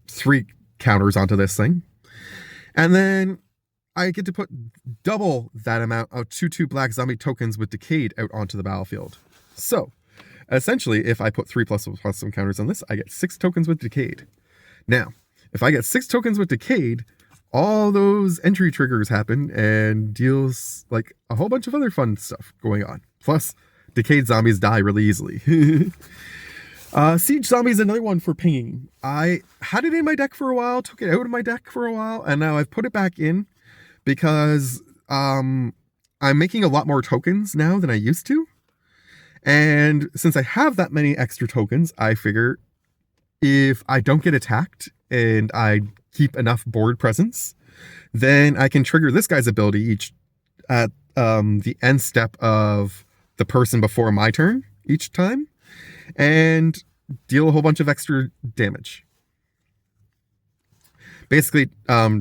3 counters onto this thing. And then I get to put double that amount of 2/2 black zombie tokens with Decayed out onto the battlefield. So, essentially, if I put 3 +1/+1 counters on this, I get 6 tokens with Decayed. Now, if I get 6 tokens with Decayed, all those entry triggers happen and deals like a whole bunch of other fun stuff going on. Plus, Decayed zombies die really easily. Siege Zombie is another one for pinging. I had it in my deck for a while, took it out of my deck for a while, and now I've put it back in because I'm making a lot more tokens now than I used to. And since I have that many extra tokens, I figure if I don't get attacked and I keep enough board presence, then I can trigger this guy's ability each at the end step of the person before my turn each time, and deal a whole bunch of extra damage. Basically,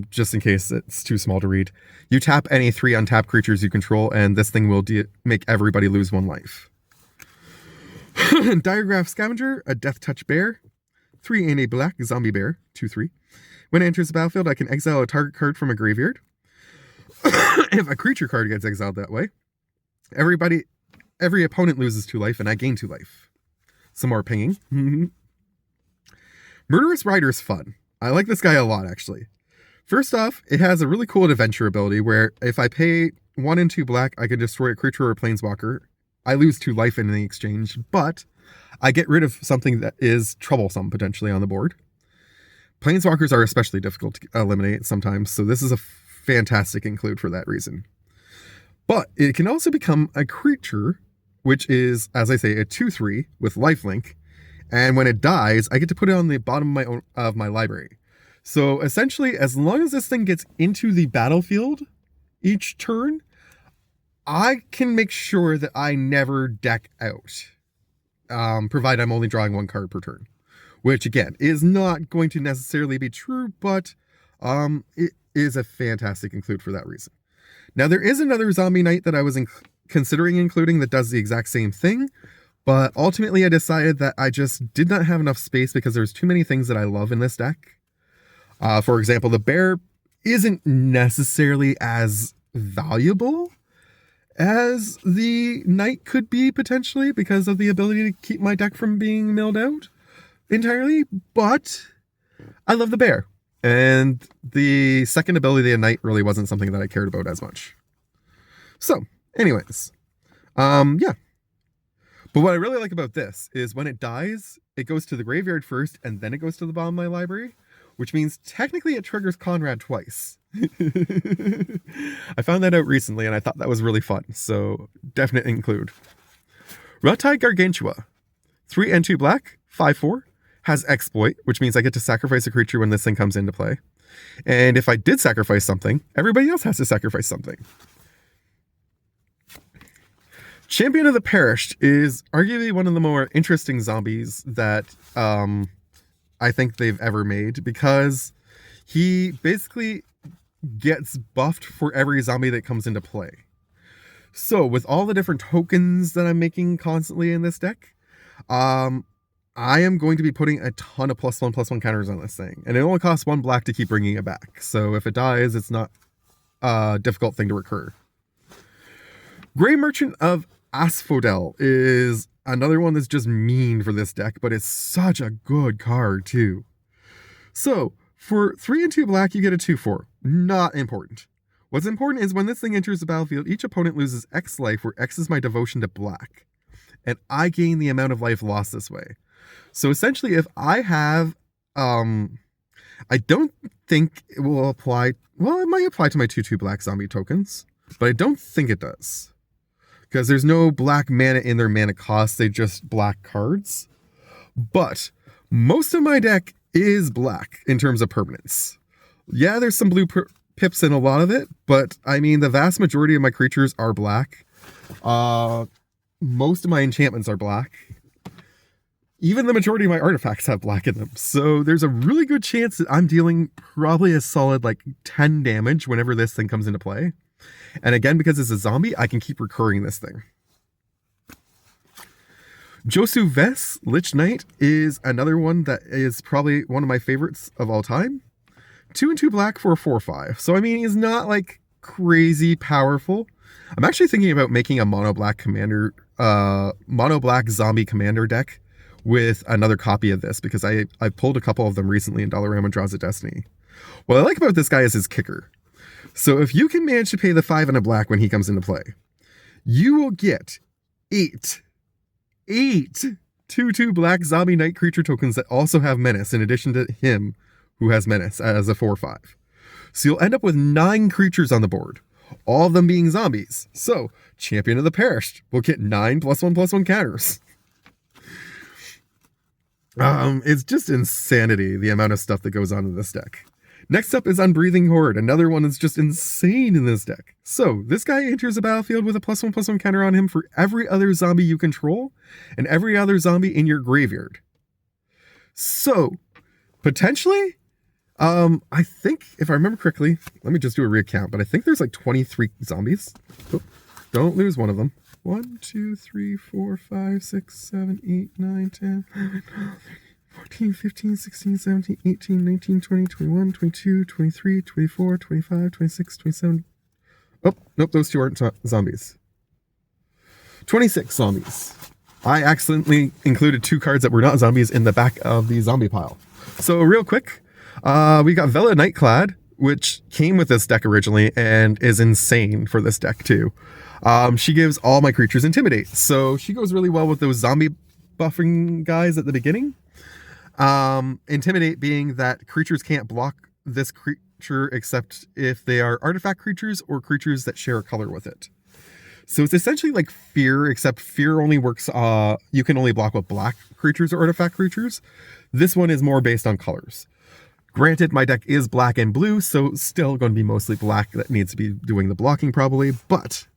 just in case it's too small to read, you tap any 3 untapped creatures you control, and this thing will make everybody lose 1 life. Diregraph Scavenger, a Death Touch Bear, 3 and a black zombie bear, 2/3. When it enters the battlefield, I can exile a target card from a graveyard. If a creature card gets exiled that way, every opponent loses 2 life, and I gain 2 life. Some more pinging. Murderous Rider's fun. I like this guy a lot, actually. First off, it has a really cool adventure ability where if I pay 1 and 2 black, I can destroy a creature or a planeswalker. I lose 2 life in the exchange, but I get rid of something that is troublesome potentially on the board. Planeswalkers are especially difficult to eliminate sometimes, so this is a fantastic include for that reason. But it can also become a creature, which is, as I say, a 2/3 with lifelink, and when it dies, I get to put it on the bottom of my library. So essentially, as long as this thing gets into the battlefield each turn, I can make sure that I never deck out, provided I'm only drawing 1 card per turn. Which, again, is not going to necessarily be true, but it is a fantastic include for that reason. Now, there is another Zombie Knight that I was considering including that does the exact same thing, but ultimately I decided that I just did not have enough space because there's too many things that I love in this deck. For example, the bear isn't necessarily as valuable as the knight could be potentially because of the ability to keep my deck from being milled out entirely, but I love the bear. And the second ability of knight really wasn't something that I cared about as much. So, anyways, yeah. But what I really like about this is when it dies, it goes to the graveyard first, and then it goes to the bottom of my library, which means technically it triggers Conrad twice. I found that out recently, and I thought that was really fun, so definite include. Rottai Gargantua, 3 and 2 black, 5/4, has Exploit, which means I get to sacrifice a creature when this thing comes into play. And if I did sacrifice something, everybody else has to sacrifice something. Champion of the Perished is arguably one of the more interesting zombies that I think they've ever made, because he basically gets buffed for every zombie that comes into play. So with all the different tokens that I'm making constantly in this deck, I am going to be putting a ton of +1/+1 counters on this thing. And it only costs 1 black to keep bringing it back. So if it dies, it's not a difficult thing to recur. Grey Merchant of Asphodel is another one that's just mean for this deck, but it's such a good card too. So for 3 and 2 black, you get a 2/4. Not important. What's important is when this thing enters the battlefield, each opponent loses X life, where X is my devotion to black. And I gain the amount of life lost this way. So essentially, if I have, I don't think it will apply, well, it might apply to my 2/2 black zombie tokens, but I don't think it does. Because there's no black mana in their mana cost, they just black cards. But most of my deck is black in terms of permanence. Yeah, there's some blue pips in a lot of it, but I mean, the vast majority of my creatures are black. Most of my enchantments are black. Even the majority of my artifacts have black in them. So there's a really good chance that I'm dealing probably a solid like 10 damage whenever this thing comes into play. And again, because it's a zombie, I can keep recurring this thing. Josu Ves, Lich Knight, is another one that is probably one of my favorites of all time. 2 and 2 black for a 4/5. So I mean, he's not like crazy powerful. I'm actually thinking about making a mono black zombie commander deck with another copy of this, because I pulled a couple of them recently in Dollarama Draws of Destiny. What I like about this guy is his kicker. So if you can manage to pay the 5 and a black when he comes into play, you will get 8 2/2 black zombie knight creature tokens that also have menace, in addition to him who has menace as a 4/5. So you'll end up with 9 creatures on the board, all of them being zombies. So Champion of the Perished will get 9 +1/+1 counters. It's just insanity, the amount of stuff that goes on in this deck. Next up is Unbreathing Horde, another one that's just insane in this deck. So this guy enters the battlefield with a +1/+1 counter on him for every other zombie you control and every other zombie in your graveyard. So potentially, I think if I remember correctly, let me just do a recount, but I think there's like 23 zombies. Oh, don't lose one of them. 1, 2, 3, 4, 5, 6, 7, 8, 9, 10, 14, 15, 16, 17, 18, 19, 20, 21, 22, 23, 24, 25, 26, 27. Oh, nope, those two aren't zombies. 26 zombies. I accidentally included 2 cards that were not zombies in the back of the zombie pile. So real quick, we got Vela Nightclad, which came with this deck originally and is insane for this deck too. She gives all my creatures Intimidate, so she goes really well with those zombie buffing guys at the beginning. Intimidate being that creatures can't block this creature except if they are artifact creatures or creatures that share a color with it. So it's essentially like Fear, except Fear only works, you can only block with black creatures or artifact creatures. This one is more based on colors. Granted, my deck is black and blue, so still going to be mostly black that needs to be doing the blocking probably, but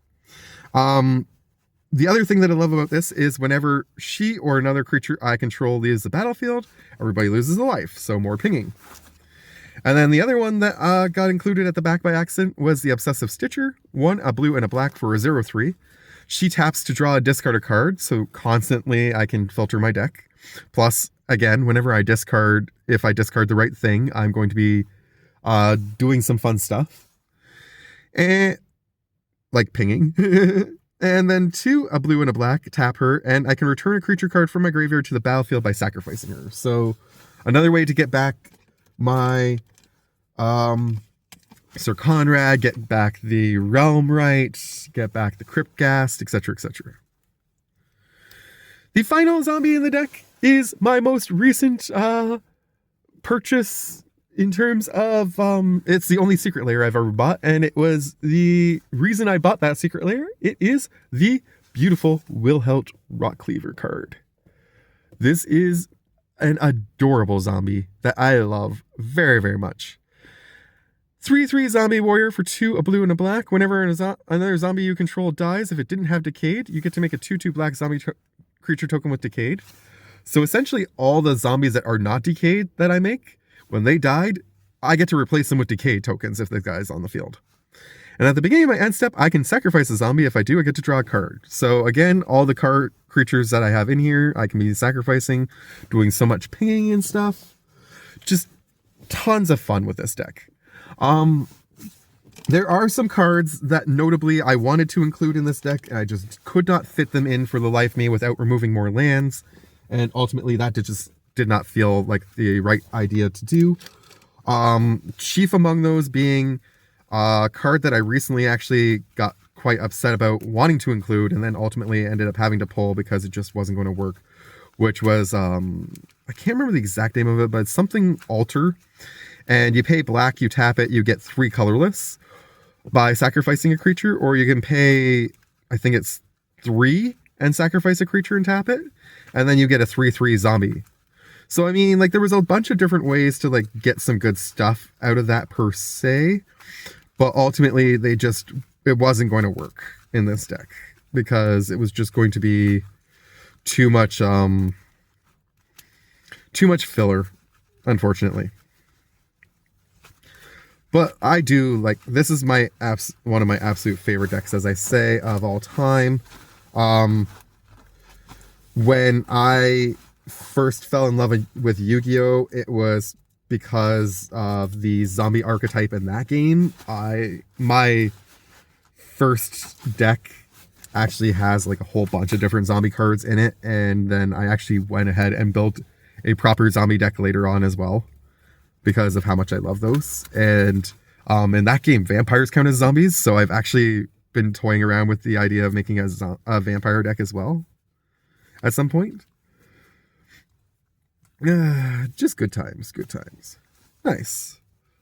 the other thing that I love about this is whenever she or another creature I control leaves the battlefield, everybody loses a life, so more pinging. And then the other one that got included at the back by accident was the Obsessive Stitcher. 1, a blue and a black for a 0/3. She taps to draw a discard a card, so constantly I can filter my deck. Plus, again, whenever I discard, if I discard the right thing, I'm going to be doing some fun stuff. And like pinging. And then 2, a blue and a black, tap her, and I can return a creature card from my graveyard to the battlefield by sacrificing her. So another way to get back my Sir Conrad, get back the Realm Right, get back the Cryptghast, etc., etc. The final zombie in the deck is my most recent purchase in terms of, it's the only secret layer I've ever bought, and it was the reason I bought that secret layer. It is the beautiful Wilhelt Rockcleaver card. This is an adorable zombie that I love very, very much. 3/3 zombie warrior for 2, a blue and a black. Whenever another zombie you control dies, if it didn't have Decayed, you get to make a 2/2 black zombie creature token with Decayed. So essentially all the zombies that are not Decayed that I make, when they died, I get to replace them with Decayed tokens if the guy's on the field. And at the beginning of my end step, I can sacrifice a zombie. If I do, I get to draw a card. So again, all the creatures that I have in here, I can be sacrificing, doing so much pinging and stuff. Just tons of fun with this deck. There are some cards that notably I wanted to include in this deck, and I just could not fit them in for the life of me without removing more lands. And ultimately that just did not feel like the right idea to do. Chief among those being a card that I recently actually got quite upset about wanting to include, and then ultimately ended up having to pull because it just wasn't going to work, which was, I can't remember the exact name of it, but it's something Alter. And you pay black, you tap it, you get 3 colorless by sacrificing a creature, or you can pay, I think it's 3 and sacrifice a creature and tap it, and then you get a 3/3 zombie. So I mean, like, there was a bunch of different ways to like get some good stuff out of that per se, but ultimately it wasn't going to work in this deck because it was just going to be too much filler, unfortunately. But I do like, this is one of my absolute favorite decks, as I say, of all time. When I first fell in love with Yu-Gi-Oh, it was because of the zombie archetype in that game. My first deck actually has like a whole bunch of different zombie cards in it, and then I actually went ahead and built a proper zombie deck later on as well, because of how much I love those. And in that game, vampires count as zombies, so I've actually been toying around with the idea of making a vampire deck as well at some point. Just good times, good times. Nice.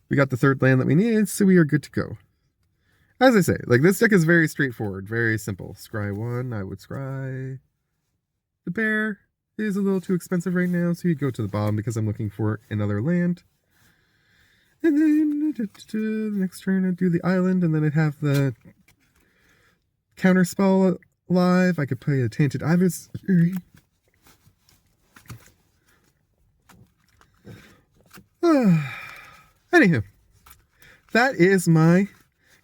We got the 3rd land that we needed, so we are good to go. As I say, like, this deck is very straightforward, very simple. Scry 1, I would scry. The bear is a little too expensive right now, so you'd go to the bottom because I'm looking for another land. And then the next turn I'd do the island, and then I'd have the counter spell live. I could play a Tainted Adversary. Anywho, that is my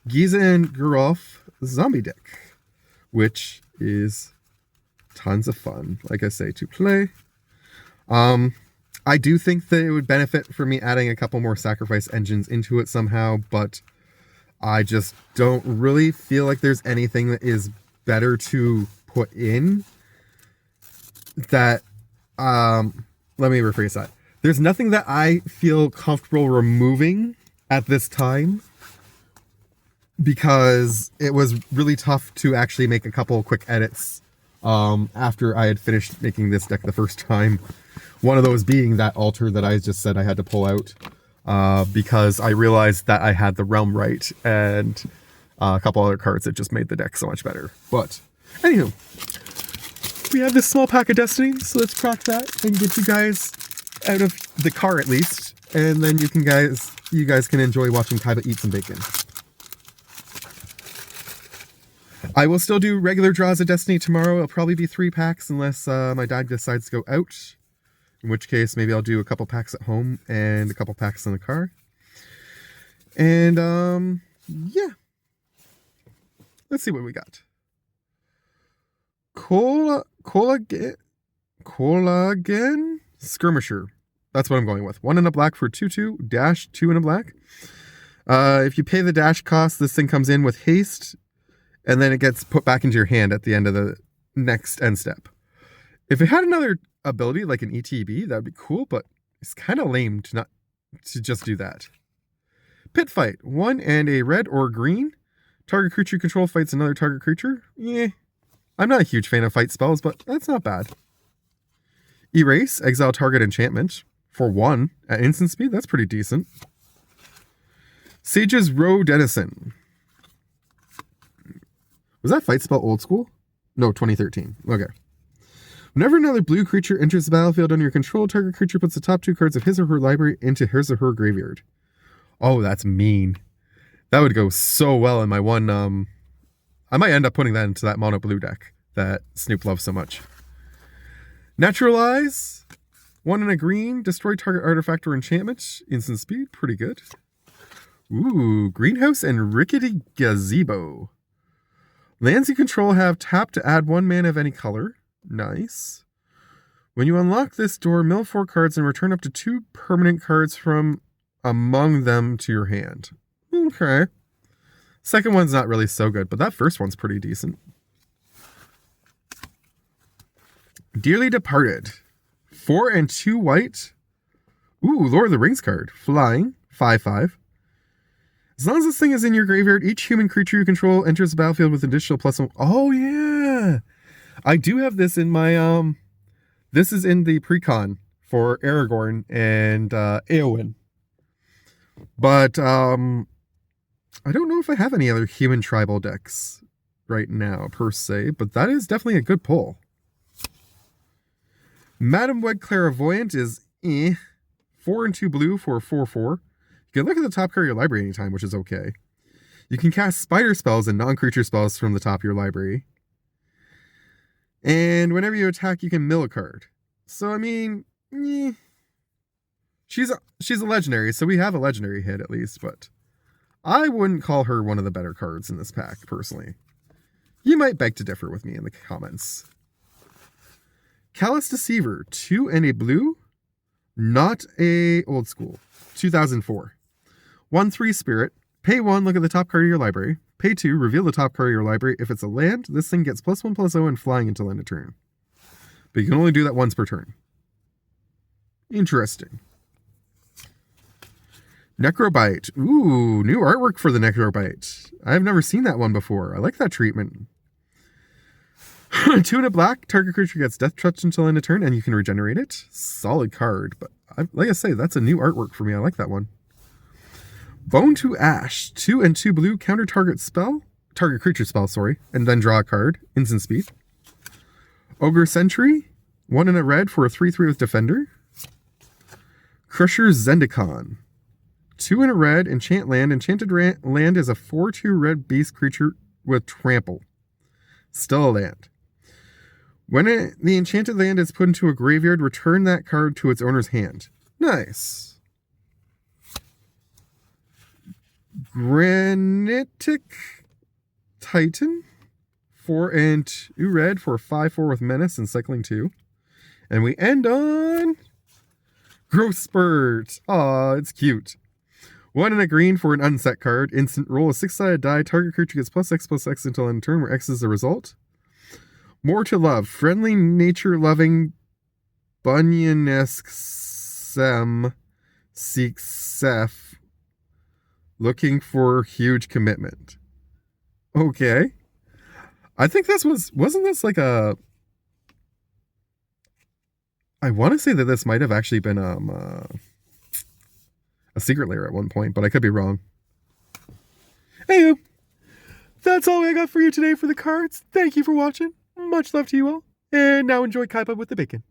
Giza and Geralf zombie deck, which is tons of fun, like I say, to play. I do think that it would benefit for me adding a couple more sacrifice engines into it somehow, but I just don't really feel like there's anything that is better to put in that, let me rephrase that. There's nothing that I feel comfortable removing at this time, because it was really tough to actually make a couple quick edits after I had finished making this deck the first time. One of those being that altar that I just said I had to pull out because I realized that I had the realm right and a couple other cards that just made the deck so much better. But anywho, we have this small pack of Destiny, so let's crack that and get you guys out of the car at least, and then you guys can enjoy watching Kaiba eat some bacon. I will still do regular draws of Destiny tomorrow. It'll probably be 3 packs unless my dad decides to go out. In which case, maybe I'll do a couple packs at home and a couple packs in the car. And, yeah. Let's see what we got. Collagen Skirmisher. That's what I'm going with. 1 in a black for 2/2, dash 2 in a black. If you pay the dash cost, this thing comes in with haste, and then it gets put back into your hand at the end of the next end step. If it had another ability like an ETB, that would be cool, but it's kind of lame to just do that. Pit Fight. 1 and a red or green. Target creature you control fights another target creature. Yeah. I'm not a huge fan of fight spells, but that's not bad. Erase. Exile target enchantment. For 1 at instant speed. That's pretty decent. Sage's Row Denizen. Was that fight spell old school? No, 2013. Okay. Whenever another blue creature enters the battlefield under your control, target creature puts the top 2 cards of his or her library into his or her graveyard. Oh, that's mean. That would go so well in my one, I might end up putting that into that mono blue deck that Snoop loves so much. Naturalize. 1 and a green. Destroy target artifact or enchantment. Instant speed. Pretty good. Ooh, Greenhouse and Rickety Gazebo. Lands you control have tap to add 1 mana of any color. Nice. When you unlock this door, mill 4 cards and return up to 2 permanent cards from among them to your hand. Okay. Second one's not really so good, but that first one's pretty decent. Dearly Departed. 4 and 2 white. Ooh, Lord of the Rings card. Flying. 5/5. As long as this thing is in your graveyard, each human creature you control enters the battlefield with additional +1. Oh, yeah. I do have this in my, this is in the Precon for Aragorn and Eowyn. But I don't know if I have any other human tribal decks right now, per se, but that is definitely a good pull. Madam Wed Clairvoyant is 4 and 2 blue for 4/4. You can look at the top card of your library anytime, which is okay. You can cast spider spells and non-creature spells from the top of your library. And whenever you attack, you can mill a card. So, I mean, she's a legendary, so we have a legendary hit at least, but I wouldn't call her one of the better cards in this pack, personally. You might beg to differ with me in the comments. Callous Deceiver, 2 and a blue, not a old school, 2004. 1/3 spirit, pay 1, look at the top card of your library. Pay 2, reveal the top card of your library. If it's a land, this thing gets +1/+0 and flying until end of turn. But you can only do that once per turn. Interesting. Necrobite. Ooh, new artwork for the Necrobite. I've never seen that one before. I like that treatment. 2 and a black, target creature gets death touch until end of turn, and you can regenerate it. Solid card, but like I say, that's a new artwork for me. I like that one. Bone to Ash, 2 and 2 blue, counter target creature spell, and then draw a card, instant speed. Ogre Sentry, 1 and a red for a 3/3 with Defender. Crusher Zendikon, 2 and a red, enchant land. Enchanted land is a 4/2 red beast creature with trample. Still a land. When the enchanted land is put into a graveyard, return that card to its owner's hand. Nice. Granitic Titan. 4 and 2 red for 5/4 with menace and cycling 2. And we end on Growth Spurt. Aw, it's cute. 1 and a green for an unset card. Instant roll a 6-sided die. Target creature gets +X/+X until end turn, where X is the result. More to love. Friendly, nature-loving, Bunyan-esque Sem seeks Seth, looking for huge commitment. Okay. I think wasn't this like a... I want to say that this might have actually been a secret layer at one point, but I could be wrong. Anywho, that's all I got for you today for the cards. Thank you for watching. Much love to you all. And now enjoy Kaiba with the bacon.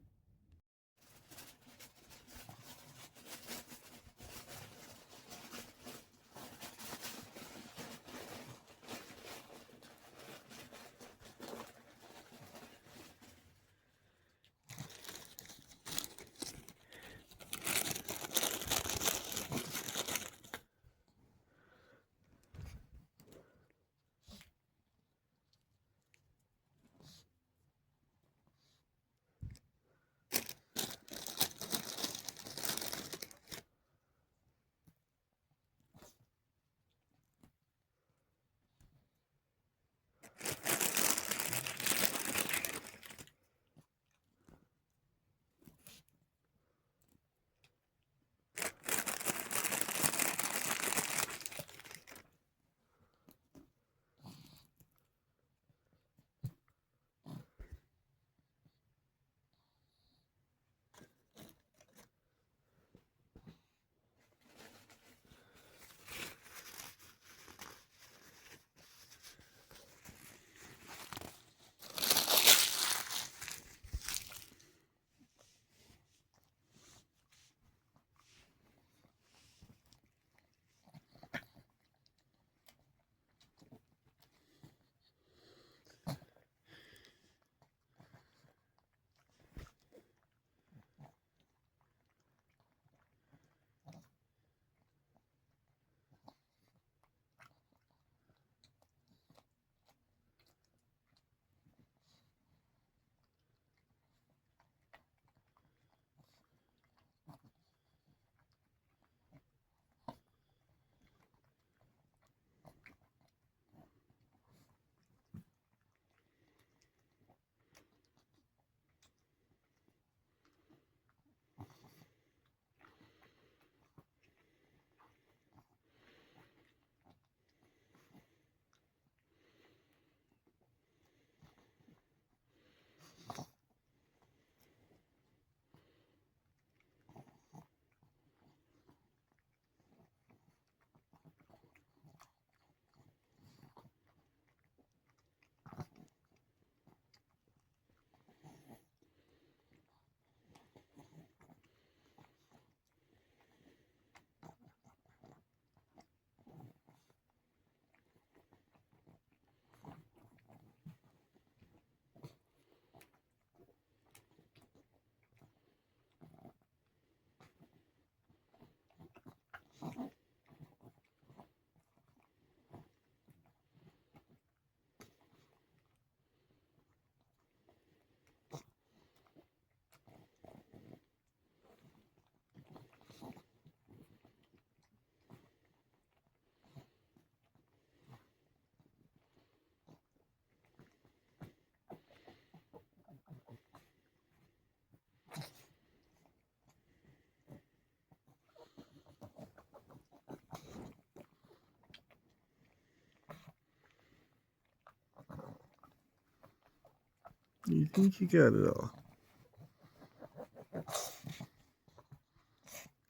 You think you got it all?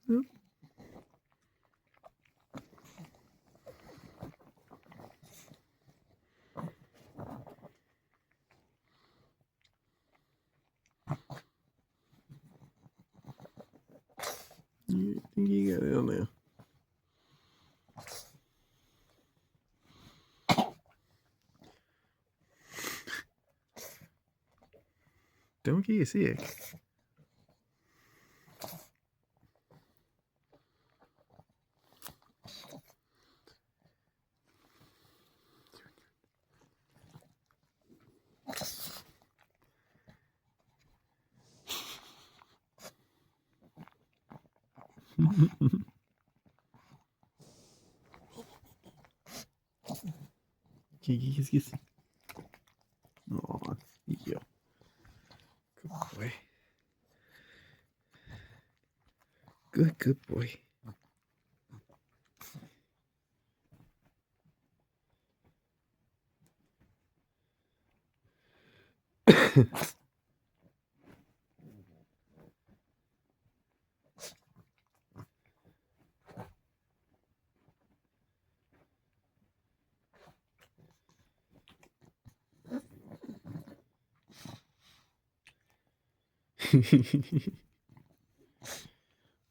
Nope. You think you got it on there? Don't get sick. Yes, yes. Aw, yeah. Good boy. Good boy.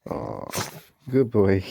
Aw, good boy.